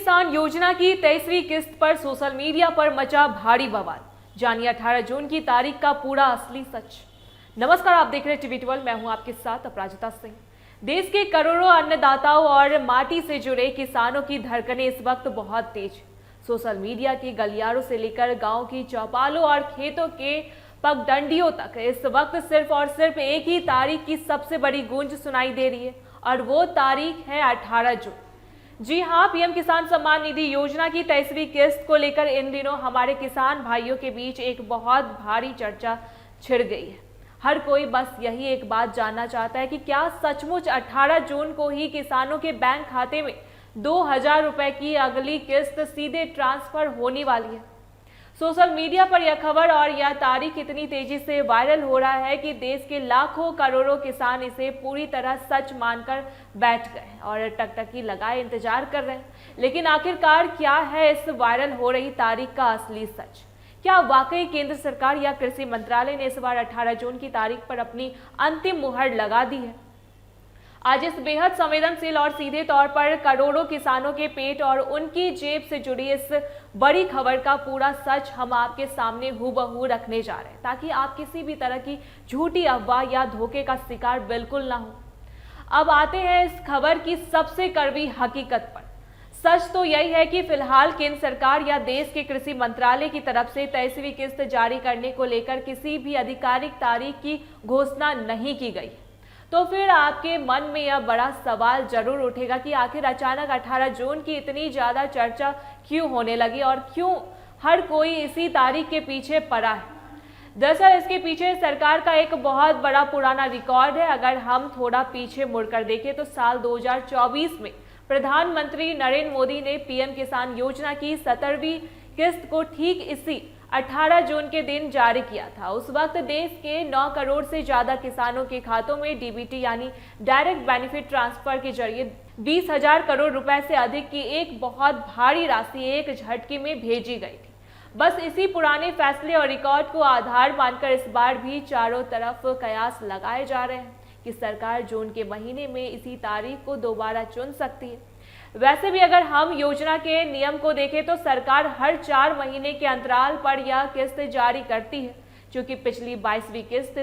किसान योजना की 23वीं किस्त पर सोशल मीडिया पर मचा भारी बवाल। जानिए 18 जून की तारीख का पूरा असली सच। नमस्कार, आप देख रहे हैं टीवी 12। मैं हूं आपके साथ अपराजिता सिंह। देश के करोड़ों अन्नदाताओं और माटी से जुड़े किसानों की धड़कनें इस वक्त बहुत तेज। सोशल मीडिया के गलियारों से लेकर गांव की चौपालों और खेतों के पगडंडियों तक इस वक्त सिर्फ और सिर्फ एक ही तारीख की सबसे बड़ी गूंज सुनाई दे रही है, और वो तारीख है 18 जून। जी हां, पीएम किसान सम्मान निधि योजना की 23वीं किस्त को लेकर इन दिनों हमारे किसान भाइयों के बीच एक बहुत भारी चर्चा छिड़ गई है। हर कोई बस यही एक बात जानना चाहता है कि क्या सचमुच 18 जून को ही किसानों के बैंक खाते में 2000 रुपए की अगली किस्त सीधे ट्रांसफर होने वाली है। सोशल मीडिया पर यह खबर और यह तारीख इतनी तेजी से वायरल हो रहा है कि देश के लाखों करोड़ों किसान इसे पूरी तरह सच मानकर बैठ गए और टकटकी लगाए इंतजार कर रहे हैं। लेकिन आखिरकार क्या है इस वायरल हो रही तारीख का असली सच? क्या वाकई केंद्र सरकार या कृषि मंत्रालय ने इस बार 18 जून की तारीख पर अपनी अंतिम मुहर लगा दी है? आज इस बेहद संवेदनशील और सीधे तौर पर करोड़ों किसानों के पेट और उनकी जेब से जुड़ी इस बड़ी खबर का पूरा सच हम आपके सामने हूबहू रखने जा रहे हैं, ताकि आप किसी भी तरह की झूठी अफवाह या धोखे का शिकार बिल्कुल ना हो। अब आते हैं इस खबर की सबसे कड़वी हकीकत पर। सच तो यही है कि फिलहाल केंद्र सरकार या देश के कृषि मंत्रालय की तरफ से 23वीं किस्त जारी करने को लेकर किसी भी आधिकारिक तारीख की घोषणा नहीं की गई। तो फिर आपके मन में यह बड़ा सवाल जरूर उठेगा कि आखिर अचानक 18 जून की इतनी ज्यादा चर्चा क्यों होने लगी और क्यों हर कोई इसी तारीख के पीछे पड़ा है। दरअसल इसके पीछे सरकार का एक बहुत बड़ा पुराना रिकॉर्ड है। अगर हम थोड़ा पीछे मुड़कर देखें तो साल 2024 में प्रधानमंत्री नरेंद्र मोदी ने पीएम किसान योजना की 17वीं किस्त को ठीक इसी 18 जून के दिन जारी किया था। उस वक्त देश के 9 करोड़ से ज्यादा किसानों के खातों में डीबीटी यानी डायरेक्ट बेनिफिट ट्रांसफर के जरिए 20,000 करोड़ रुपए से अधिक की एक बहुत भारी राशि एक झटके में भेजी गई थी। बस इसी पुराने फैसले और रिकॉर्ड को आधार मानकर इस बार भी चारों तरफ कयास लगाए जा रहे हैं कि सरकार जून के महीने में इसी तारीख को दोबारा चुन सकती है। वैसे भी अगर हम योजना के नियम को देखें तो सरकार हर 4 महीने के अंतराल पर यह किस्त जारी करती है। चूंकि पिछली 22वीं किस्त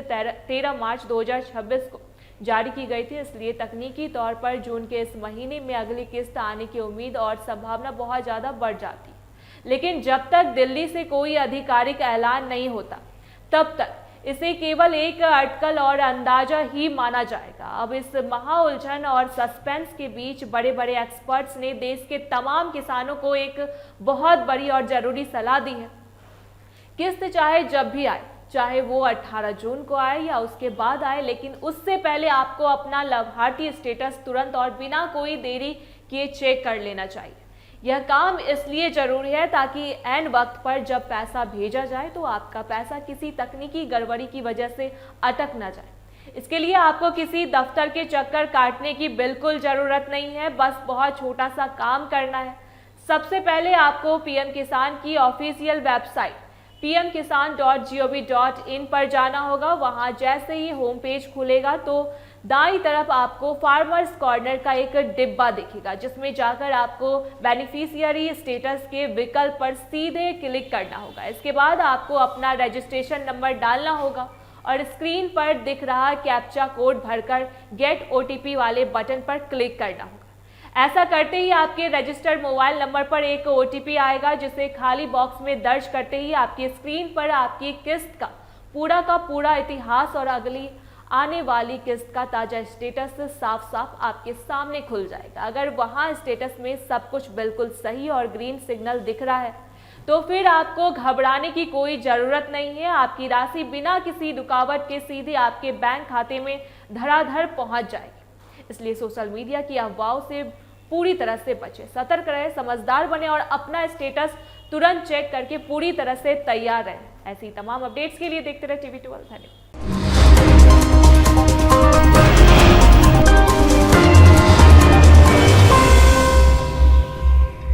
13 मार्च 2026 को जारी की गई थी, इसलिए तकनीकी तौर पर जून के इस महीने में अगली किस्त आने की उम्मीद और संभावना बहुत ज़्यादा बढ़ जाती है। लेकिन जब तक दिल्ली से कोई आधिकारिक ऐलान नहीं होता, तब तक इसे केवल एक अटकल और अंदाजा ही माना जाएगा। अब इस महा उलझन और सस्पेंस के बीच बड़े बड़े एक्सपर्ट्स ने देश के तमाम किसानों को एक बहुत बड़ी और जरूरी सलाह दी है। किस्त चाहे जब भी आए, चाहे वो 18 जून को आए या उसके बाद आए, लेकिन उससे पहले आपको अपना लाभार्थी स्टेटस तुरंत और बिना कोई देरी किए चेक कर लेना चाहिए। यह काम इसलिए जरूरी है ताकि ऐन वक्त पर जब पैसा भेजा जाए तो आपका पैसा किसी तकनीकी गड़बड़ी की वजह से अटक न जाए। इसके लिए आपको किसी दफ्तर के चक्कर काटने की बिल्कुल जरूरत नहीं है। बस बहुत छोटा सा काम करना है। सबसे पहले आपको पीएम किसान की ऑफिशियल वेबसाइट pmkisan.gov.in पर जाना होगा। वहां जैसे ही होम पेज खुलेगा तो दाईं तरफ आपको फार्मर्स कॉर्नर का एक डिब्बा दिखेगा, जिसमें जाकर आपको बेनिफिशियरी स्टेटस के विकल्प पर सीधे क्लिक करना होगा। इसके बाद आपको अपना रजिस्ट्रेशन नंबर डालना होगा और स्क्रीन पर दिख रहा कैप्चा कोड भरकर गेट ओटीपी वाले बटन पर क्लिक करना होगा। ऐसा करते ही आपके रजिस्टर्ड मोबाइल नंबर पर एक ओटीपी आएगा, जिसे खाली बॉक्स में दर्ज करते ही आपकी स्क्रीन पर आपकी किस्त का पूरा इतिहास और अगली आने वाली किस्त का ताजा स्टेटस साफ साफ आपके सामने खुल जाएगा। अगर वहां स्टेटस में सब कुछ बिल्कुल सही और ग्रीन सिग्नल दिख रहा है तो फिर आपको घबराने की कोई जरूरत नहीं है। आपकी राशि बिना किसी रुकावट के सीधे आपके बैंक खाते में धड़ाधड़ पहुंच जाएगी। इसलिए सोशल मीडिया की अफवाहों से पूरी तरह से बचें, सतर्क रहें, समझदार बने और अपना स्टेटस तुरंत चेक करके पूरी तरह से तैयार रहें। ऐसी तमाम अपडेट्स के लिए देखते रहे टीवी 12। धन्यवाद।